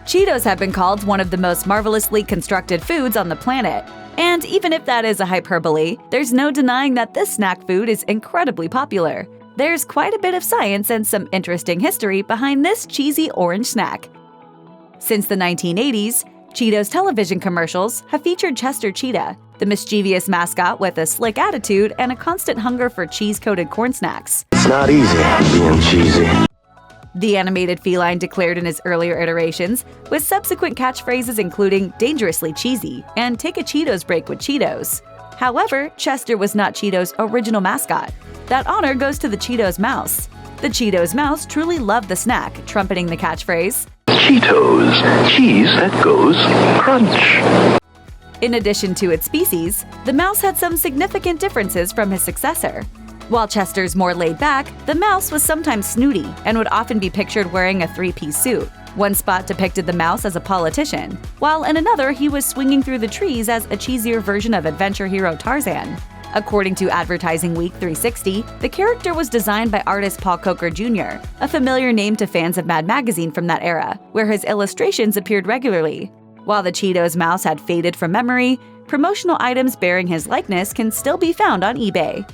Cheetos have been called one of the most marvelously constructed foods on the planet. And even if that is a hyperbole, there's no denying that this snack food is incredibly popular. There's quite a bit of science and some interesting history behind this cheesy orange snack. Since the 1980s, Cheetos television commercials have featured Chester Cheetah, the mischievous mascot with a slick attitude and a constant hunger for cheese-coated corn snacks. It's not easy being cheesy. The animated feline declared in his earlier iterations, with subsequent catchphrases including dangerously cheesy and take a Cheetos break with Cheetos. However, Chester was not Cheetos' original mascot. That honor goes to the Cheetos mouse. The Cheetos mouse truly loved the snack, trumpeting the catchphrase, Cheetos, cheese that goes crunch. In addition to its species, the mouse had some significant differences from his successor. While Chester's more laid back, the mouse was sometimes snooty and would often be pictured wearing a three-piece suit. One spot depicted the mouse as a politician, while in another he was swinging through the trees as a cheesier version of adventure hero Tarzan. According to Advertising Week 360, the character was designed by artist Paul Coker Jr., a familiar name to fans of Mad Magazine from that era, where his illustrations appeared regularly. While the Cheetos mouse had faded from memory, promotional items bearing his likeness can still be found on eBay.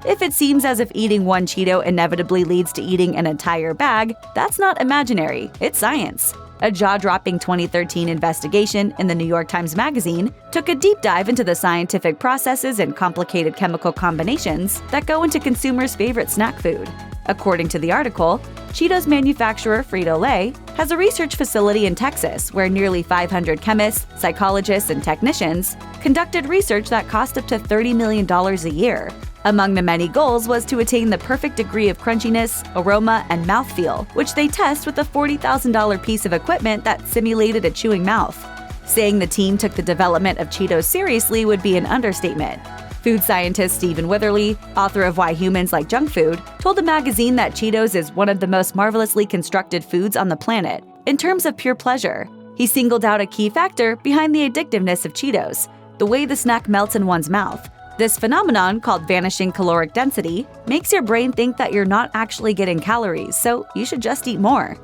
If it seems as if eating one Cheeto inevitably leads to eating an entire bag, that's not imaginary, it's science. A jaw-dropping 2013 investigation in the New York Times Magazine took a deep dive into the scientific processes and complicated chemical combinations that go into consumers' favorite snack food. According to the article, Cheetos manufacturer Frito-Lay has a research facility in Texas where nearly 500 chemists, psychologists, and technicians conducted research that cost up to $30 million a year. Among the many goals was to attain the perfect degree of crunchiness, aroma, and mouthfeel, which they test with a $40,000 piece of equipment that simulated a chewing mouth. Saying the team took the development of Cheetos seriously would be an understatement. Food scientist Stephen Witherly, author of Why Humans Like Junk Food, told the magazine that Cheetos is one of the most marvelously constructed foods on the planet, in terms of pure pleasure. He singled out a key factor behind the addictiveness of Cheetos, the way the snack melts in one's mouth. This phenomenon, called vanishing caloric density, makes your brain think that you're not actually getting calories, so you should just eat more.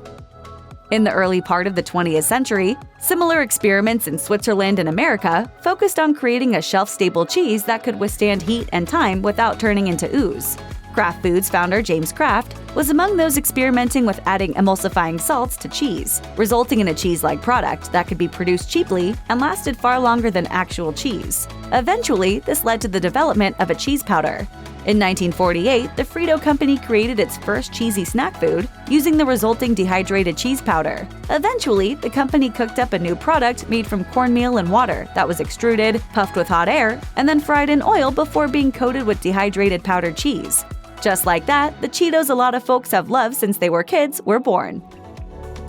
In the early part of the 20th century, similar experiments in Switzerland and America focused on creating a shelf-stable cheese that could withstand heat and time without turning into ooze. Kraft Foods founder James Kraft was among those experimenting with adding emulsifying salts to cheese, resulting in a cheese-like product that could be produced cheaply and lasted far longer than actual cheese. Eventually, this led to the development of a cheese powder. In 1948, the Frito company created its first cheesy snack food using the resulting dehydrated cheese powder. Eventually, the company cooked up a new product made from cornmeal and water that was extruded, puffed with hot air, and then fried in oil before being coated with dehydrated powdered cheese. Just like that, the Cheetos a lot of folks have loved since they were kids were born.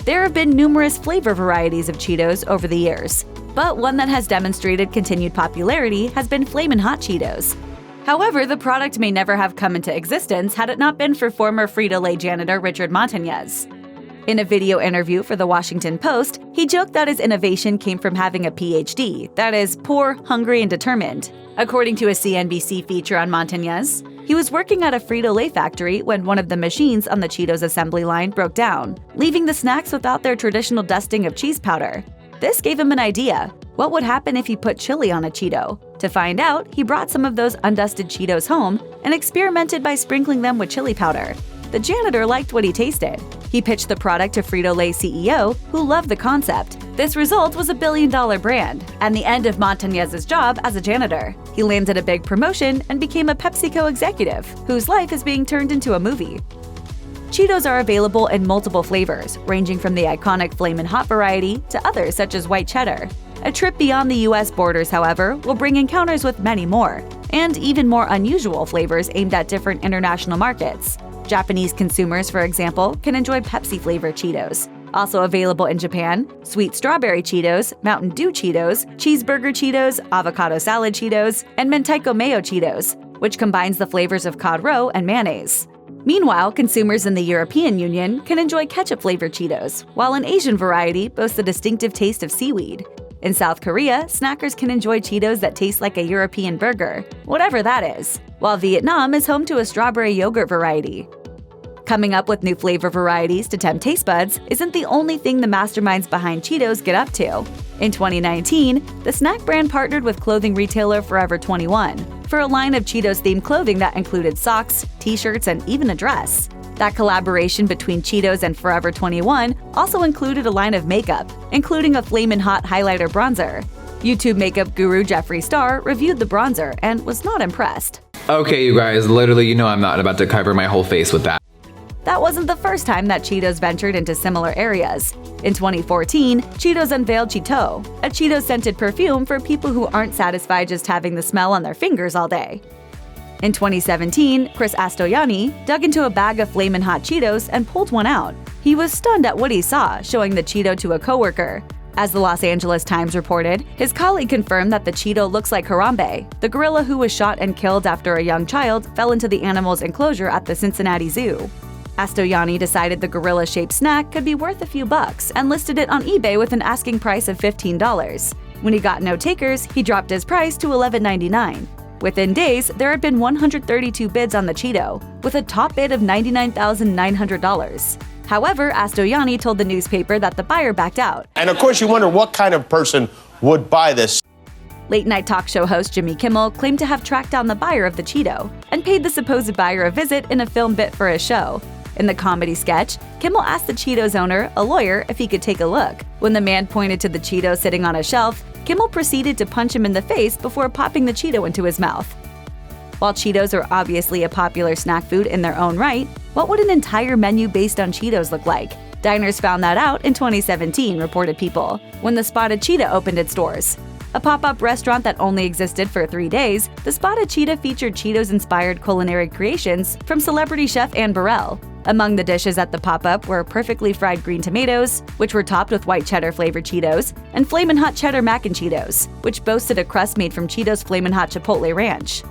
There have been numerous flavor varieties of Cheetos over the years, but one that has demonstrated continued popularity has been Flamin Hot Cheetos. However, the product may never have come into existence had it not been for former Frito-Lay janitor Richard Montañez. In a video interview for The Washington Post, he joked that his innovation came from having a PhD, that is, poor, hungry, and determined. According to a CNBC feature on Montañez, he was working at a Frito-Lay factory when one of the machines on the Cheetos assembly line broke down, leaving the snacks without their traditional dusting of cheese powder. This gave him an idea. What would happen if he put chili on a Cheeto? To find out, he brought some of those undusted Cheetos home and experimented by sprinkling them with chili powder. The janitor liked what he tasted. He pitched the product to Frito-Lay CEO, who loved the concept. This result was a billion-dollar brand, and the end of Montañez's job as a janitor. He landed a big promotion and became a PepsiCo executive, whose life is being turned into a movie. Cheetos are available in multiple flavors, ranging from the iconic Flamin' Hot variety to others such as white cheddar. A trip beyond the US borders, however, will bring encounters with many more, and even more unusual flavors aimed at different international markets. Japanese consumers, for example, can enjoy Pepsi-flavored Cheetos. Also available in Japan, sweet strawberry Cheetos, Mountain Dew Cheetos, cheeseburger Cheetos, avocado salad Cheetos, and Mentaiko Mayo Cheetos, which combines the flavors of cod roe and mayonnaise. Meanwhile, consumers in the European Union can enjoy ketchup-flavored Cheetos, while an Asian variety boasts a distinctive taste of seaweed. In South Korea, snackers can enjoy Cheetos that taste like a European burger, whatever that is, while Vietnam is home to a strawberry yogurt variety. Coming up with new flavor varieties to tempt taste buds isn't the only thing the masterminds behind Cheetos get up to. In 2019, the snack brand partnered with clothing retailer Forever 21 for a line of Cheetos-themed clothing that included socks, t-shirts, and even a dress. That collaboration between Cheetos and Forever 21 also included a line of makeup, including a Flamin Hot highlighter bronzer. YouTube makeup guru Jeffree Star reviewed the bronzer and was not impressed. Okay, you guys, literally, you know I'm not about to cover my whole face with that. That wasn't the first time that Cheetos ventured into similar areas. In 2014, Cheetos unveiled Cheeto, a Cheetos-scented perfume for people who aren't satisfied just having the smell on their fingers all day. In 2017, Chris Astoyani dug into a bag of Flamin Hot Cheetos and pulled one out. He was stunned at what he saw, showing the Cheeto to a coworker. As the Los Angeles Times reported, his colleague confirmed that the Cheeto looks like Harambe, the gorilla who was shot and killed after a young child fell into the animal's enclosure at the Cincinnati Zoo. Astoyani decided the gorilla-shaped snack could be worth a few bucks and listed it on eBay with an asking price of $15. When he got no takers, he dropped his price to $11.99. Within days, there had been 132 bids on the Cheeto, with a top bid of $99,900. However, Astoyani told the newspaper that the buyer backed out. And of course, you wonder what kind of person would buy this. Late-night talk show host Jimmy Kimmel claimed to have tracked down the buyer of the Cheeto and paid the supposed buyer a visit in a film bit for his show. In the comedy sketch, Kimmel asked the Cheeto's owner, a lawyer, if he could take a look. When the man pointed to the Cheeto sitting on a shelf, Kimmel proceeded to punch him in the face before popping the Cheeto into his mouth. While Cheetos are obviously a popular snack food in their own right, what would an entire menu based on Cheetos look like? Diners found that out in 2017, reported People, when the Spotted Cheetah opened its doors. A pop-up restaurant that only existed for 3 days, the Spotted Cheetah featured Cheetos-inspired culinary creations from celebrity chef Anne Burrell. Among the dishes at the pop-up were perfectly fried green tomatoes, which were topped with white cheddar-flavored Cheetos, and Flamin' Hot Cheddar Mac and Cheetos, which boasted a crust made from Cheetos Flamin' Hot Chipotle Ranch.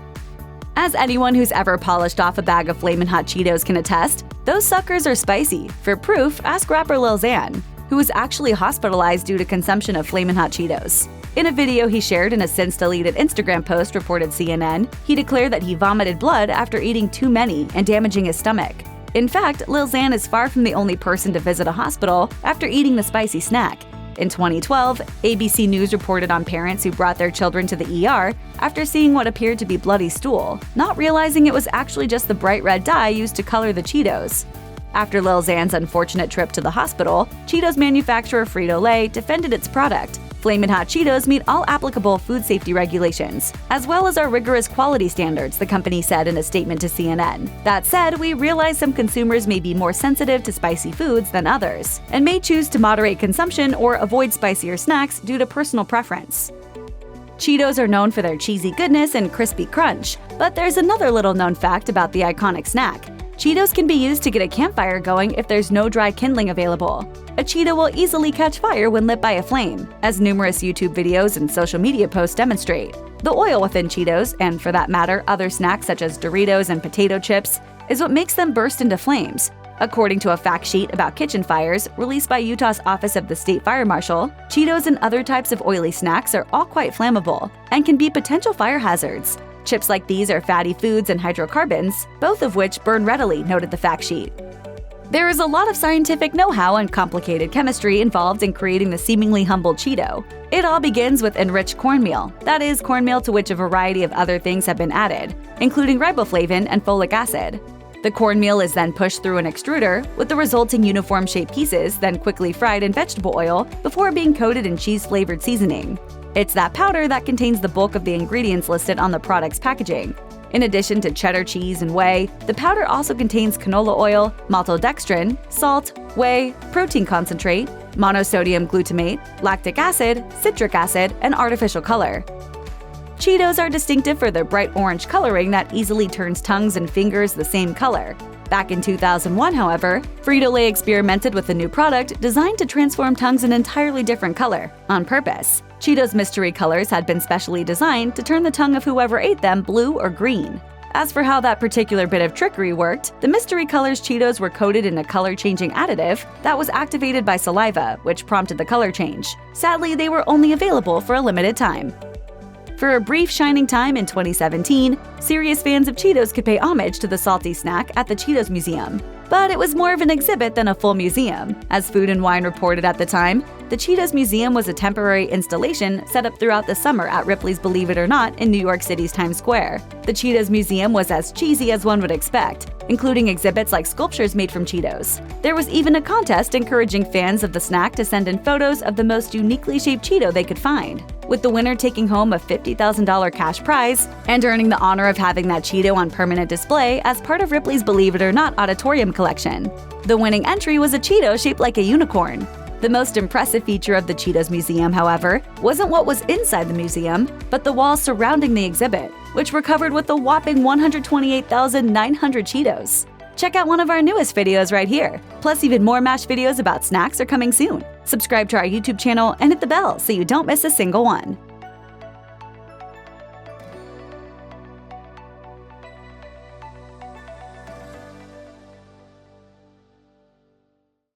As anyone who's ever polished off a bag of Flamin' Hot Cheetos can attest, those suckers are spicy. For proof, ask rapper Lil Xan, who was actually hospitalized due to consumption of Flamin' Hot Cheetos. In a video he shared in a since-deleted Instagram post, reported CNN, he declared that he vomited blood after eating too many and damaging his stomach. In fact, Lil Xan is far from the only person to visit a hospital after eating the spicy snack. In 2012, ABC News reported on parents who brought their children to the ER after seeing what appeared to be bloody stool, not realizing it was actually just the bright red dye used to color the Cheetos. After Lil Xan's unfortunate trip to the hospital, Cheetos manufacturer Frito-Lay defended its product. Flamin' Hot Cheetos meet all applicable food safety regulations, as well as our rigorous quality standards, the company said in a statement to CNN. That said, we realize some consumers may be more sensitive to spicy foods than others, and may choose to moderate consumption or avoid spicier snacks due to personal preference. Cheetos are known for their cheesy goodness and crispy crunch, but there's another little-known fact about the iconic snack. Cheetos can be used to get a campfire going if there's no dry kindling available. A Cheeto will easily catch fire when lit by a flame, as numerous YouTube videos and social media posts demonstrate. The oil within Cheetos, and for that matter other snacks such as Doritos and potato chips, is what makes them burst into flames. According to a fact sheet about kitchen fires released by Utah's Office of the State Fire Marshal, Cheetos and other types of oily snacks are all quite flammable and can be potential fire hazards. Chips like these are fatty foods and hydrocarbons, both of which burn readily, noted the fact sheet. There is a lot of scientific know-how and complicated chemistry involved in creating the seemingly humble Cheeto. It all begins with enriched cornmeal, that is, cornmeal to which a variety of other things have been added, including riboflavin and folic acid. The cornmeal is then pushed through an extruder, with the resulting uniform-shaped pieces then quickly fried in vegetable oil before being coated in cheese-flavored seasoning. It's that powder that contains the bulk of the ingredients listed on the product's packaging. In addition to cheddar cheese and whey, the powder also contains canola oil, maltodextrin, salt, whey, protein concentrate, monosodium glutamate, lactic acid, citric acid, and artificial color. Cheetos are distinctive for their bright orange coloring that easily turns tongues and fingers the same color. Back in 2001, however, Frito-Lay experimented with a new product designed to transform tongues an entirely different color, on purpose. Cheetos mystery colors had been specially designed to turn the tongue of whoever ate them blue or green. As for how that particular bit of trickery worked, the mystery colors Cheetos were coated in a color-changing additive that was activated by saliva, which prompted the color change. Sadly, they were only available for a limited time. For a brief shining time in 2017, serious fans of Cheetos could pay homage to the salty snack at the Cheetos Museum. But it was more of an exhibit than a full museum. As Food and Wine reported at the time, the Cheetos Museum was a temporary installation set up throughout the summer at Ripley's Believe It or Not in New York City's Times Square. The Cheetos Museum was as cheesy as one would expect, including exhibits like sculptures made from Cheetos. There was even a contest encouraging fans of the snack to send in photos of the most uniquely shaped Cheeto they could find, with the winner taking home a $50,000 cash prize and earning the honor of having that Cheeto on permanent display as part of Ripley's Believe It or Not auditorium collection. The winning entry was a Cheeto shaped like a unicorn. The most impressive feature of the Cheetos Museum, however, wasn't what was inside the museum, but the walls surrounding the exhibit, which were covered with a whopping 128,900 Cheetos. Check out one of our newest videos right here. Plus, even more MASH videos about snacks are coming soon. Subscribe to our YouTube channel and hit the bell so you don't miss a single one.